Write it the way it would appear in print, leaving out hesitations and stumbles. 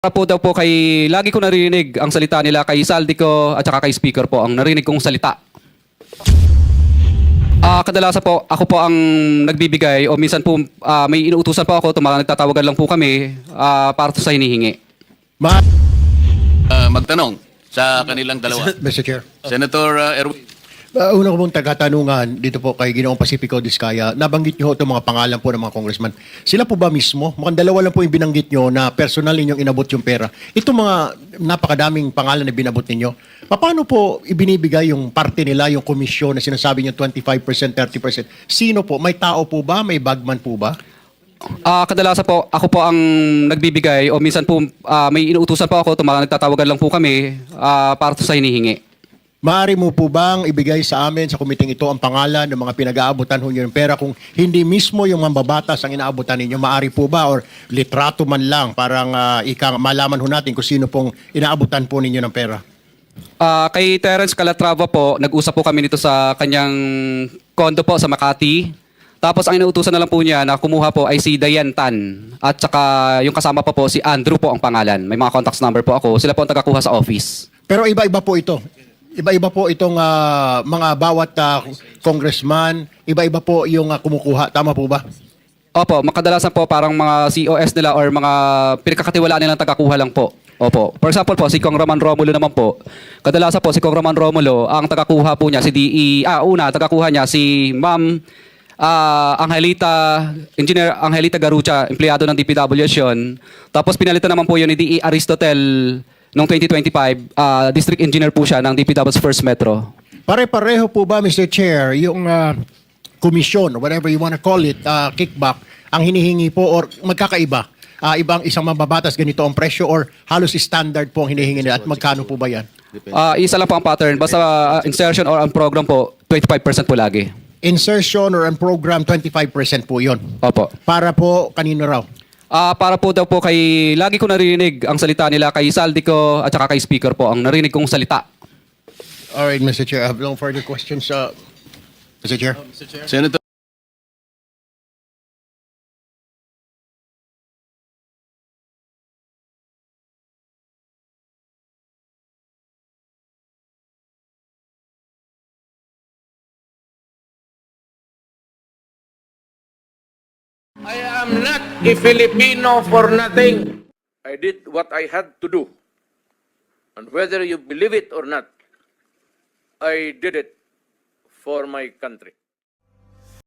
Po daw po kay, lagi ko narinig ang salita nila kay Saldico at saka kay Speaker po, ang narinig kong salita. Kadalasan po, ako po ang nagbibigay o minsan po may inuutusan po ako, nagtatawagan lang po kami para sa hinihingi. Magtanong sa kanilang dalawa. Mr. Chair. Senator Erwin. Una ko pong tagatanungan dito po kay Ginoong Pacifico Diskaya. Nabanggit niyo itong mga pangalan po ng mga congressman. Sila po ba mismo? Mukhang dalawa lang po yung binanggit niyo na personal ninyong inabot yung pera. Itong mga napakadaming pangalan na binabot ninyo, paano po ibinibigay yung parte nila, yung komisyon na sinasabi niyo 25%, 30%? Sino po? May tao po ba? May bagman po ba? Kadalasan po, ako po ang nagbibigay o minsan po may inuutusan po ako, nagtatawagan lang po kami para sa hinihingi. Maaari mo po bang ibigay sa amin sa komiting ito ang pangalan ng mga pinag-aabutan ho nyo ng pera kung hindi mismo yung mambabatas ang inaabutan ninyo? Maaari po ba or litrato man lang parang malaman ho natin kung sino pong inaabutan po ninyo ng pera? Kay Terence Calatrava po, nag-usap po kami nito sa kanyang kondo po sa Makati. Tapos ang inuutusan na lang po niya na kumuha po ay si Diane Tan. At saka yung kasama pa po si Andrew po ang pangalan. May mga contacts number po ako. Sila po ang tagakuha sa office. Pero iba-iba po ito. Iba-iba po itong mga bawat congressman. Iba-iba po yung kumukuha. Tama po ba? Opo, makadalasan po parang mga COS nila or mga pinagkakatiwalaan nilang tagakuha lang po. Opo. For example po, si Kong Roman Romulo naman po. Kadalasan po si Kong Roman Romulo, ang tagakuha po niya si tagakuha niya si Ma'am Engineer Angelita Garucha, empleyado ng DPWH yun. Tapos pinalitan naman po yun ni DE Aristotel noong 2025, district engineer po siya ng DPW's First Metro. Pare-pareho po ba, Mr. Chair, yung komisyon, whatever you want to call it, kickback, ang hinihingi po or magkakaiba? Ibang isang mambabatas ganito ang presyo or halos standard po ang hinihingi nila at magkano po ba yan? Isa lang po ang pattern. Basta insertion or ang program po, 25% po lagi. Insertion or ang program, 25% po yon. Opo. Para po kanino raw? Para po daw po kay, lagi ko narinig ang salita nila kay Saldico at saka kay Speaker po, ang narinig kong salita. All right, Mr. Chair. I have no further questions. Mr. Chair. Senator I am not a Filipino for nothing. I did what I had to do. And whether you believe it or not, I did it for my country.